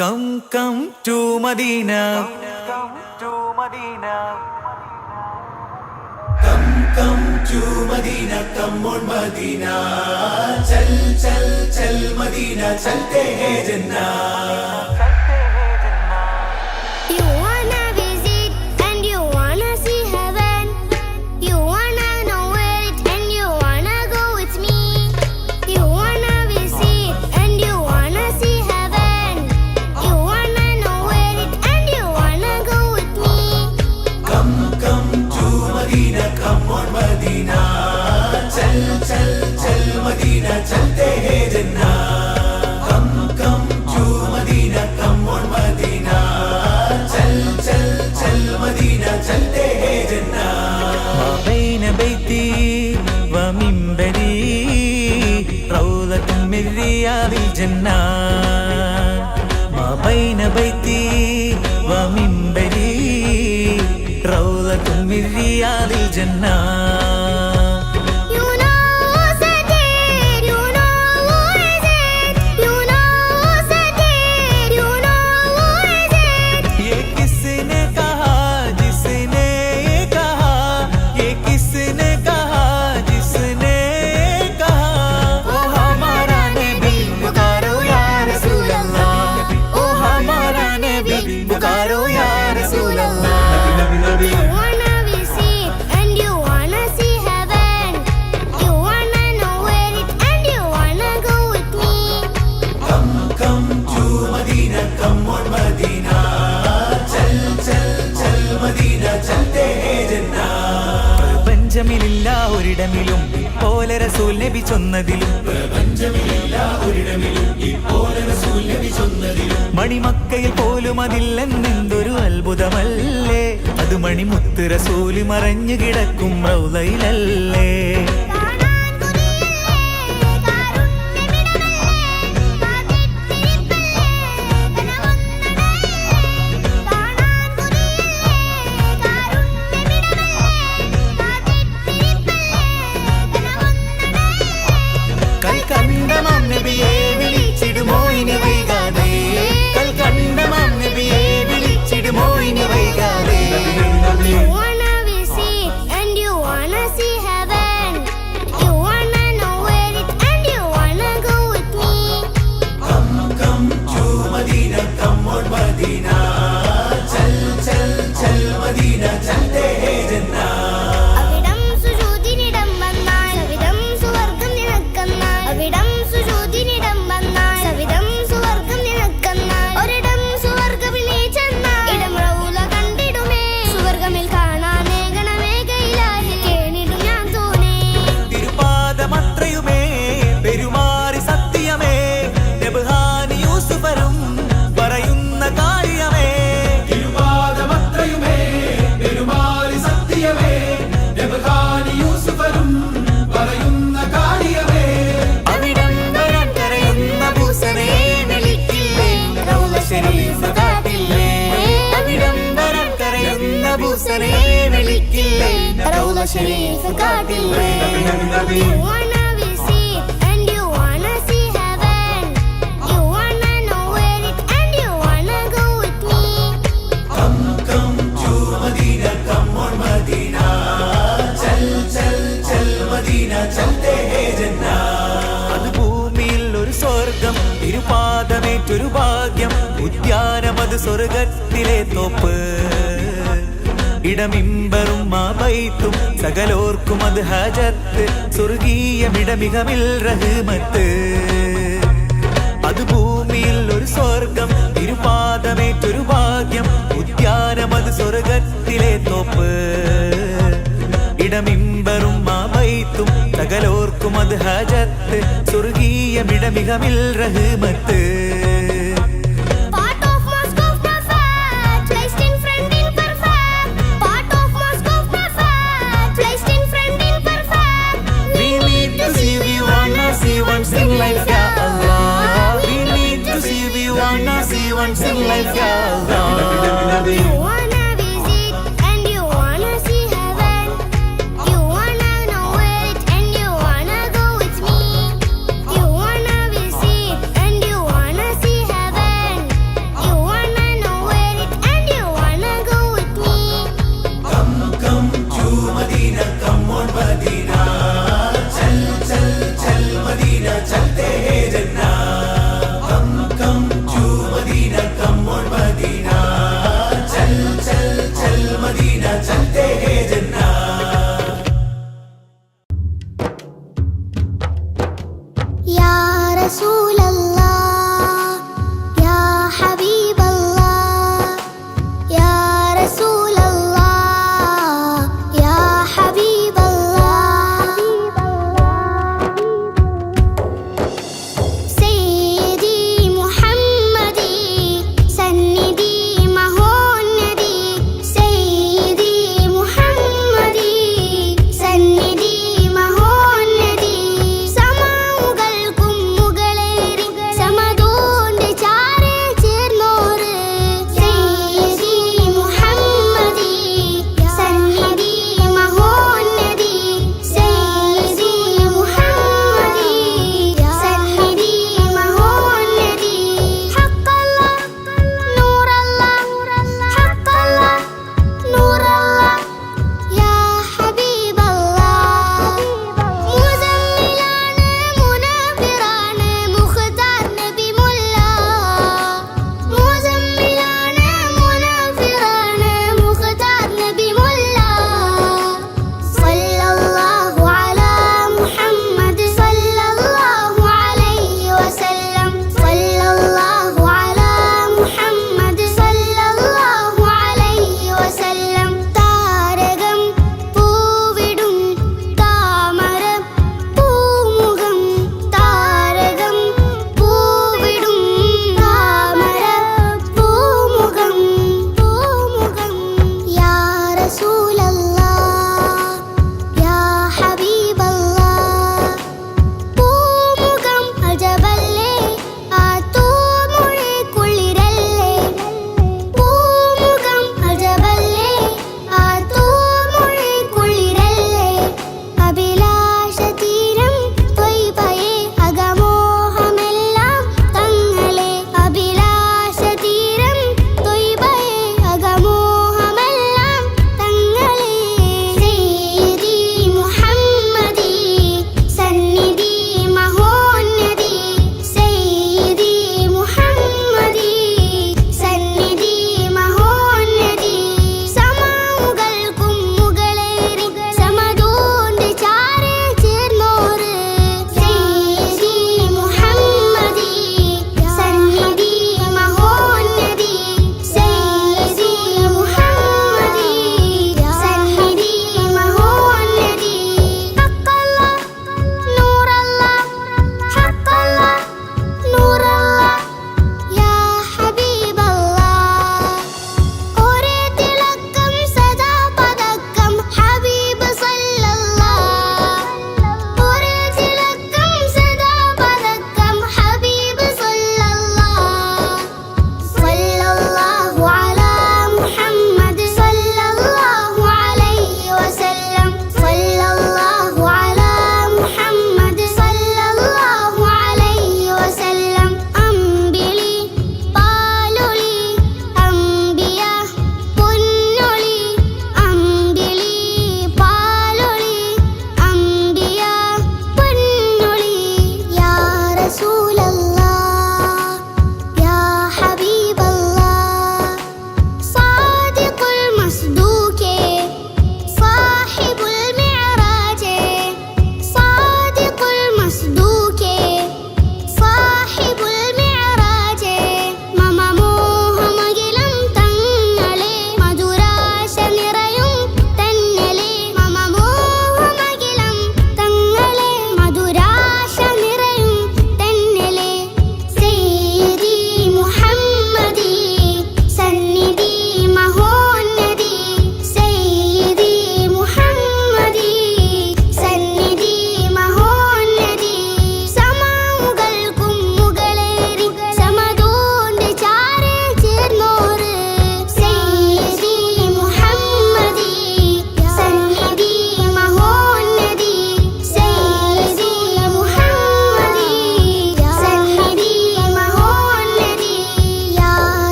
Come to Medina. Come to Medina, come on Medina. चल Medina, चलते हैं जन्नत. You wanna visit and you wanna see heaven. You wanna know where it and you wanna go with me. You wanna visit and you wanna see heaven. You wanna know where it and you wanna go with me. Come to Medina, come on Medina. चल Medina, चलते हैं जन्नत. Come to Medina, come on Medina. चल Medina, चलते हैं जन्नत. ما بين بيتي ومنبري روضة من رياض الجنة. ما بين بيتي ومنبري روضة من رياض الجنة. You know who's there, you know who is it. You know who's there, you know who is it. ये किसने कहा जिसने ये कहा, ये किसने कहा जिसने कहा. ओ हमारा नबी पुकारो या रसूल अल्लाह. ओ हमारा नबी पुकारो या रसूल अल्लाह. You wanna visit and you wanna see heaven. You wanna know where it and you wanna go with me. Come to Medina, come on Medina. चल Medina, चलते हैं जन्नत. പ്രപഞ്ചമില്ല ഒരിടമിലും പോലെ റസൂൽ നബി ചൊന്നതിലും. പ്രപഞ്ചമില്ല ഒരിടമിലും പോലെ റസൂൽ നബി ചൊന്നതിലും. മണിമക്കയിൽ പോലും അതില്ലെന്നെന്തൊരു അത്ഭുതമല്ലേ. അത് മണിമുത്ത് റസൂല് മറഞ്ഞു കിടക്കും റൗളയിലല്ലേ. കാണാൻ കൊതിയല്ലേ, കാരുണ്യമിടമല്ലേ, കാത്തിരിപ്പല്ലേ, കനവൊന്നടല്ലേ. കാണാൻ കൊതിയല്ലേ, കാരുണ്യമിടമല്ലേ, കാത്തിരിപ്പല്ലേ, കനവൊന്നടല്ലേ. കൽക്കണ്ടമാം നബിയെ വിളിച്ചിടുമോ ഇനി വൈകാതെ. കൽക്കണ്ടമാം നബിയെ വിളിച്ചിടുമോ ഇനി വൈകാതെ. You wanna visit and you wanna see heaven. You wanna know where it and you wanna go with me. Come to Medina, come on Medina. चल Medina, चलते हैं जन्नत. അവിടം സുജൂദിനിടം വന്നാൽ സവിധം സുവർഗം നിനക്കെന്നാൽ. അവിടം സുജൂദിനിടം വന്നാൽ സവിധം സുവർഗം നിനക്കെന്നാൽ. ഒരിടം സുവർഗമിലേ ചെന്നാൽ ഇടം റൗള കണ്ടിടുമേ. സുവർഗമിൽ കാണാനേ ഗണമേകയിലായി കേണിടും ഞാൻ തോനേ. തിരുപാദമത്രയുമേ പെരുമാറി സത്യമേ. നബ്ഹാനി യൂസുഫരും പറയുന്ന കാര്യമേ. തിരുപാദമത്രയുമേ പെരുമാറി സത്യമേ. നബ്ഹാനി യൂസുഫരും പറയുന്ന കാര്യമേ. അവിടം വരാൻ കരയുന്ന ഭൂസനെ വിളിക്കില്ലേ. റൗള ശരീഫ് കാട്ടില്ലേ. അവിടം വരാൻ കരയുന്ന ഭൂസനെ വിളിക്കില്ലേ. റൗള Sharif കാട്ടില്ലേ. You wanna visit and you wanna see heaven. You wanna know where it and you wanna go with me. Come to Medina, come on Medina. चल Medina, चलते हैं जन्नत. അത് ഭൂമിയിൽ ഒരു സ്വർഗം, തിരുപാദമേറ്റൊരു ഭാഗ്യം. ഉദ്യാനം അത് സ്വർഗത്തിലെ തോപ്പ്. ഇടമിമ്പറും മാബൈത്തും സകലോർക്കും അത് ഹജത്ത്. സ്വർഗീയമിടമികമിൽ റഹ്മത്ത്. അത് ഭൂമിയിൽ ഒരു സ്വർഗം, തിരുപാദമേറ്റൊരു ഭാഗ്യം. ഉദ്യാനം അത് സ്വർഗത്തിലെ തോപ്പ്. ഇടമിമ്പറും മാബൈത്തും സകലോർക്കും അത് ഹജത്ത്. സ്വർഗീയമിടമികമിൽ റഹ്മത്ത്. Part of mosque of Prophet, placed in front in perfect. Part of mosque of Prophet, placed in front in perfect. We need to see, we wanna see once in life, ya Allah. We need to see, we wanna see once in life, ya Allah. You wanna visit and you wanna see heaven. You wanna know where it and you wanna go with me. You wanna visit and you wanna see heaven.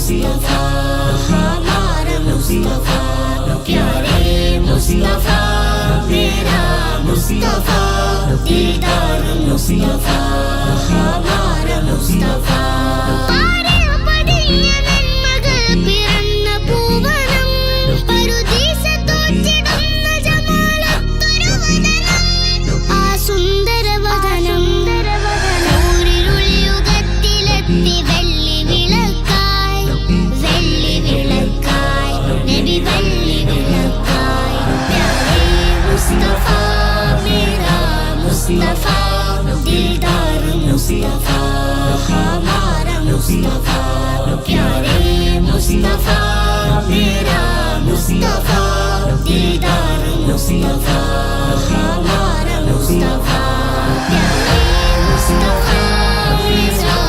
Mustafa हमारा मुस्तफा प्यारे मुस्तफा मेरा मुस्तफा दीदार मुस्तफा हमारा मुस्तफा मुस्तफा दीदार मुस्तफा हमारा मुस्तफा प्यारे मुस्तफा मेरा मुस्तफा दीदार मुस्तफा हमारा मुस्तफा प्यारे मुस्तफा मेरा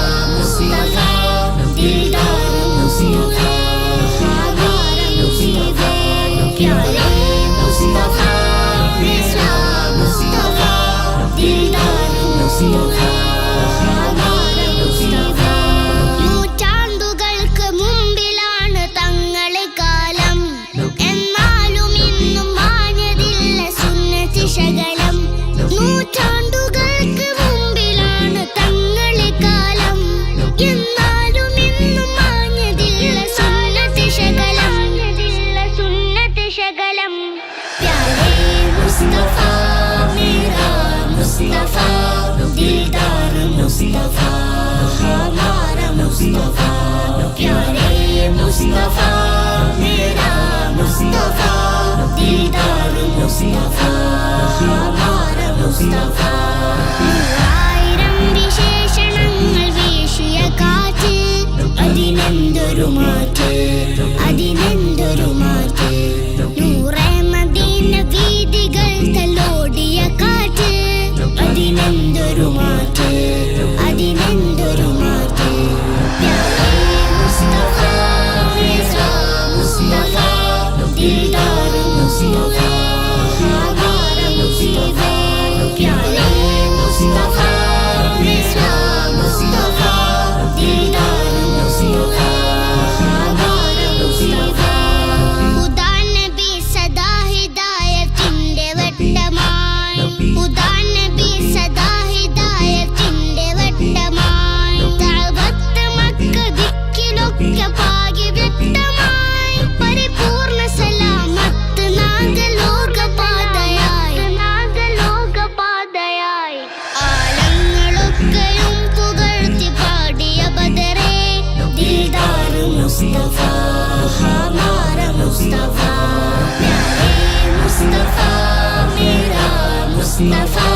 मुस्तफा दीदार मुस्तफा हमारा मुस्तफा प्यारे मुस्तफा मेरा मुस्तफा നൂറ്റാണ്ടുകൾക്ക് മുമ്പിലാണ് തങ്ങളെ കാലം എന്നാലും ഇന്നും മാഞ്ഞതില്ല സുന്നത്ത് ശകലം നൂറ്റാണ്ടുകൾക്ക് മുമ്പിലാണ് തങ്ങളെ കാലം എന്നാലും ഇന്നും മാഞ്ഞതില്ല സുന്നത്ത് ശകലം പ്യാരേ മുസ്തഫ मुस्तफा दीदार मुस्तफा हमारा मुस्तफा प्यारे मुस्तफा मेरा मुस्तफा दीदार मुस्तफा हमारा मुस्तफा ആയിരം വിശേഷണങ്ങൾ വീശിയ കാറ്റ് അതിനെന്തൊരു മാറ്റ് നൂറേ മദീന വീഥികൾ തലോടിയ കാറ്റ് അതിനെന്തൊരു മാറ്റ് പ്യാരേ മുസ്തഫ മെറാ മുസ്തഫ ദീദാർ മുസ്തഫ ഹമാരാ മുസ്തഫ പ്യാരേ മുസ്തഫ മെറാ മുസ്തഫ ദീദാർ മുസ്തഫ ഹമാരാ മുസ്തഫ ഖുദാ നബി സദാ ഹിദായത്തിന്റെ വട്ടമായി ഖുദാ നബി സദാ ഹിദായത്തിന്റെ വട്ടമായി തഅബത്ത് മക്ക ദിക്കിലൊക്കെ ഭാഗ്യ വ്യക്തമായി പരിപൂർണ്ണ സലാമത്ത് നാഗലോകപാതയായി ആലങ്ങളൊക്കെയും പുകഴ്ത്തി പാടിയ ബദറേ ദീദാർ മുസ്തഫ ഹമാരാ മുസ്തഫ പ്യാരേ മുസ്തഫ मेरा मुस्तफा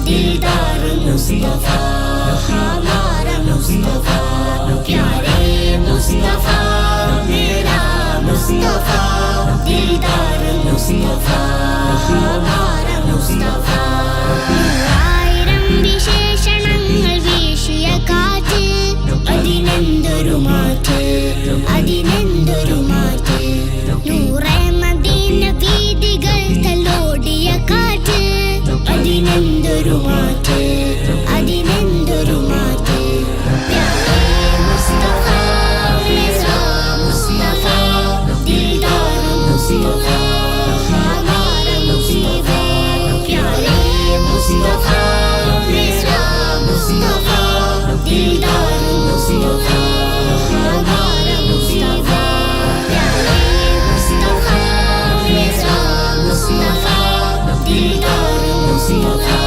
दीदार मुस्तफा हमारा मुस्तफा प्यारे मुस्तफा मेरा मुस्तफा दीदार मुस्तफा हमारा मुस्तफा ആയിരം വിശേഷണങ്ങൾ വീശിയ കാറ്റ് അതിനെന്തൊരു മാറ്റ് നൂറേ മദീന വീഥികൾ തലോടിയ കാറ്റ് അതിനെന്തൊരു മാറ്റ് പ്യാരേ മുസ്തഫ മെറാ മുസ്തഫ ദീദാർ മുസ്തഫ ഹമാരാ മുസ്തഫ പ്യാരേ മുസ്തഫ മെറാ മുസ്തഫ ദീദാർ മുസ്തഫ ഹമാരാ മുസ്തഫ പ്യാരേ മുസ്തഫ മെറാ മുസ്തഫ दीदार मुस्तफा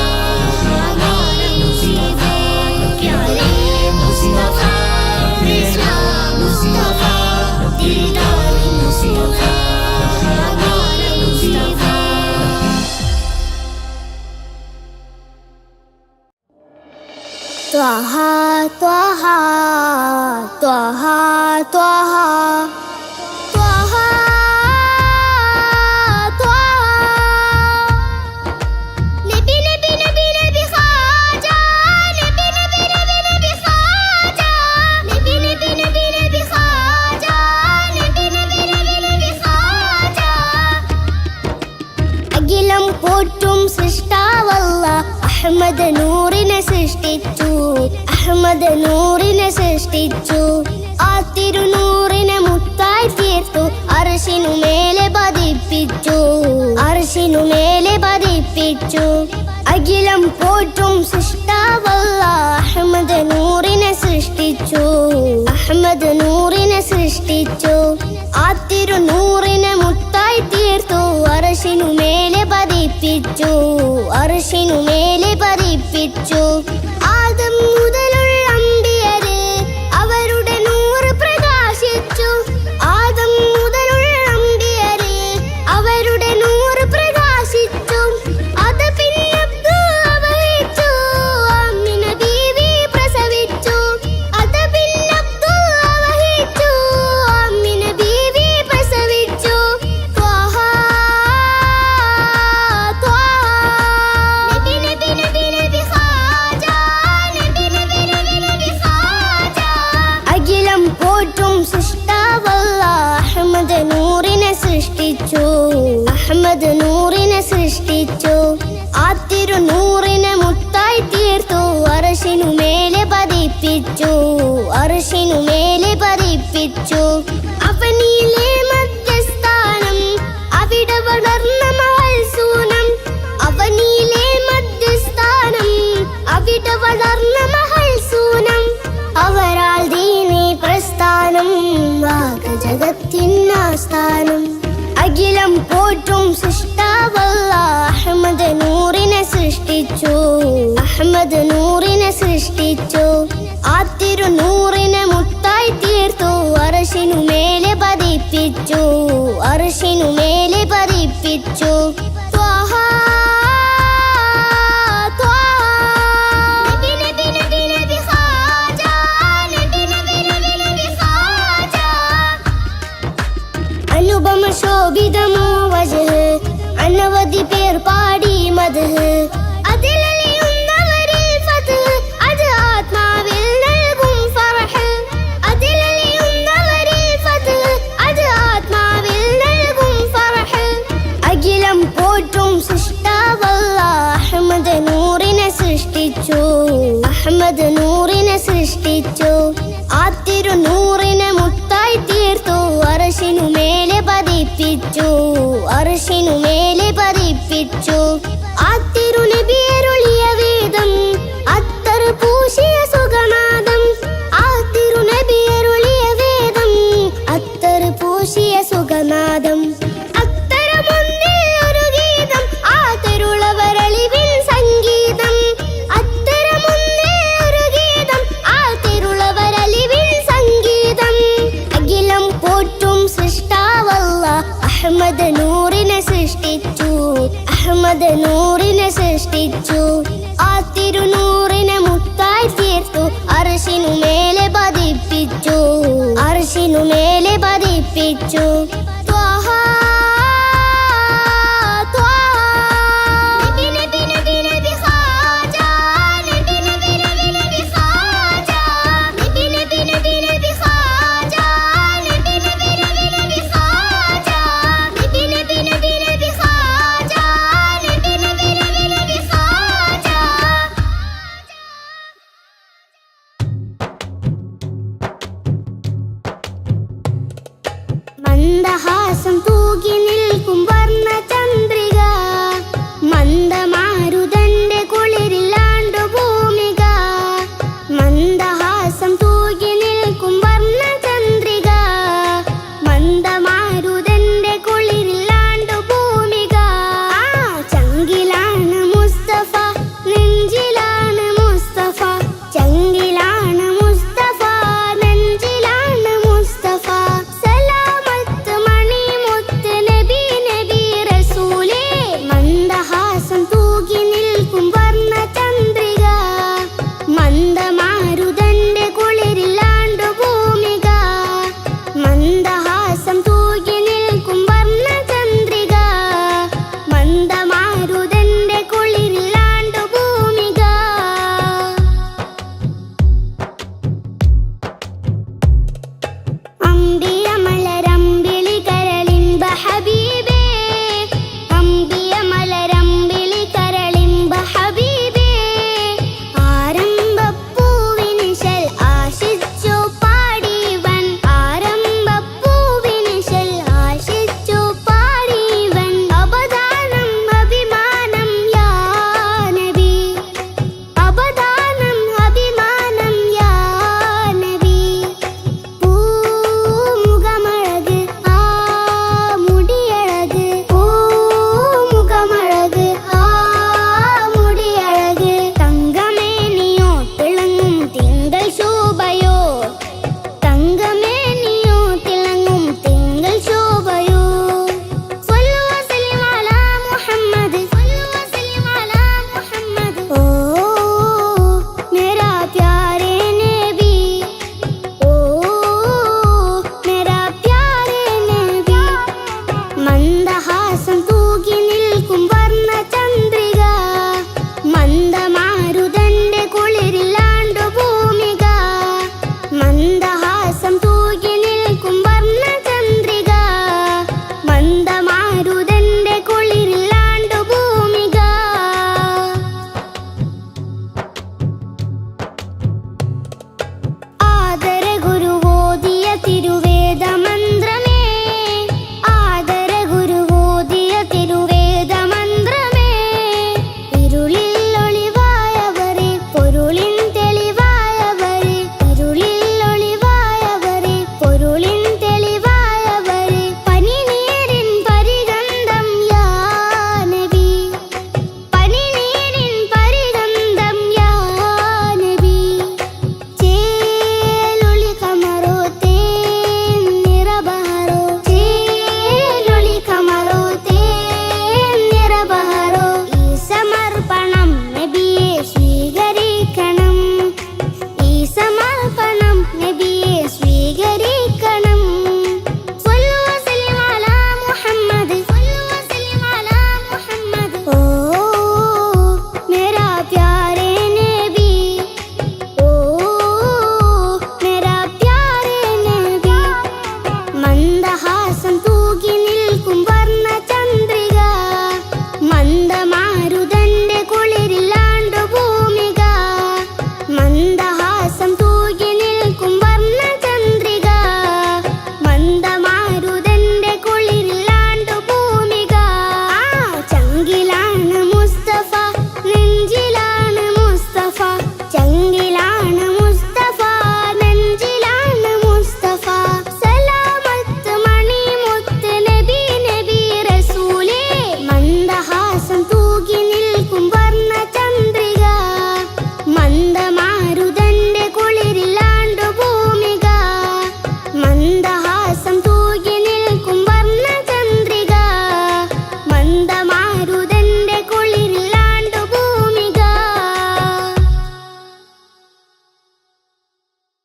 हमारा मुस्तफा प्यारे मुस्तफा मेरा मुस्तफा दीदार मुस्तफा हमारा मुस्तफा त्वाहा त्वाहा त्वाहा त्वाहा പോറ്റും സൃഷ്ടാവല്ല അഹ്മദ് നൂറിനെ സൃഷ്ടിച്ചു ആ തിരുനൂറിൽ പതിപ്പിച്ചു, അർശിനു മേലെ പതിപ്പിച്ചു. അഖിലം പോറ്റും സൃഷ്ടാവല്ല അഹ്മദ് നൂറിനെ സൃഷ്ടിച്ചു, അഹ്മദ് നൂറിനെ സൃഷ്ടിച്ചു. ആ തിരുനൂറിനെ മുത്തായി തീർത്തു, അർശിനു മേലെ പതിപ്പിച്ചു, അർശിനു മേലെ പതിപ്പിച്ചു. ആദം മുതലുള്ള അമ്പിയര് അവരുടെ നൂറ് പ്രകാശിച്ചു, ആദം മുതലുള്ള അമ്പിയര് അവരുടെ നൂറ് പ്രകാശിച്ചു. അത് പിന്നെ അബ്ദുള്ള വഹിച്ചു, ആമിന ബീവി പ്രസവിച്ചു. അത് പിന്നെ അബ്ദുള്ള വഹിച്ചു, ആമിന ബീവി പ്രസവിച്ചു. ത്വാഹ ത്വാഹ നബി നബി നബി നബി ഖാജ, നബി നബി നബി നബി ഖാജ. അഖിലം പോറ്റും സൃഷ്ടാവല്ല അഹ്മദ് നൂറിനെ സൃഷ്ടിച്ചു, അഹ്മദ് നൂറിനെ സൃഷ്ടിച്ചു. ആ തിരുനൂറിനെ മുത്തായി തീർത്തു, അർശിനു മേലെ പതിപ്പിച്ചു, അർശിനു മേലെ പതിപ്പിച്ചു. അവനിലെ മധ്യസ്ഥാനം അവിടെ വളർന്ന മഹൽസൂനം, അവനിലെ മധ്യസ്ഥാനം അവിടെ വളർന്ന മഹൽസൂനം. അവരാൽ ദീനി പ്രസ്ഥാനം വാക ജഗത്തിനാസ്ഥാനം. അഖിലം പോറ്റും സൃഷ്ടാവല്ല അഹ്മദ് നൂറിനെ സൃഷ്ടിച്ചു, അഹ്മദ് നൂറിനെ സൃഷ്ടിച്ചു. ആ തിരുനൂറിനെ മുത്തായി തീർത്തു, അർശിനു മേലെ പതിപ്പിച്ചു, അർശിനു മേലെ പതിപ്പിച്ചു. ത്വാഹ ത്വാഹ നബി നബി നബി നബി ഖാജ, നബി നബി നബി നബി ഖാജ. അനുപമ ശോഭിതമോ വജ്ഹ്, അനവധി പേർ പാടി മദ്ഹ്. അതിലലിയുന്നവരിൽ ഫത്ഹ്, അത് ആത്മാവിൽ നൽകും ഫർഹ്. അതിലലിയുന്നവരിൽ ഫത്ഹ്, അത് ആത്മാവിൽ നൽകും ഫർഹ്. അഖിലം പോറ്റും സൃഷ്ടാവല്ല അഹ്മദ് നൂറിനെ സൃഷ്ടിച്ചു, അഹ്മദ് നൂറിനെ സൃഷ്ടിച്ചു. ആ തിരുനൂറിനെ മുത്തായി തീർത്തു, അർശിനു മേലെ പതിപ്പിച്ചു, അർശിനു മേലെ പതിപ്പിച്ചു. ആ തിരുനബിയരുളിയ വേദം അത്തർ പൂശിയ സുഖനാദം, ആ തിരുനബിയരുളിയ വേദം അത്തർ പൂശിയ സുഖനാദം. അത്തരമൊന്നിൽ ഒരു ഗീതം ആ തിരുളവരളിവിൻ സംഗീതം, അത്തരമൊന്നിൽ ഒരു ഗീതം ആ തിരുളവരളിവിൻ സംഗീതം. അഖിലം പോറ്റും സൃഷ്ടാവല്ല അഹ്മദ് നൂറിനെ സൃഷ്ടിച്ചു, അഹ്മദ് നൂറിനെ സൃഷ്ടിച്ചു. ആ തിരുനൂറിനെ മുത്തായി തീർത്തു, അർശിനു മേലെ പതിപ്പിച്ചു, അർശിനു മേലെ പതിപ്പിച്ചു. ത്വാഹ ത്വാഹ നബി നബി നബി നബി ഖാജ, നബി നബി നബി നബി ഖാജ, നബി നബി നബി നബി ഖാജ, നബി നബി നബി നബി ഖാജ, നബി നബി നബി നബി ഖാജ, നബി നബി നബി നബി ഖാജ. മന്ദഹാസം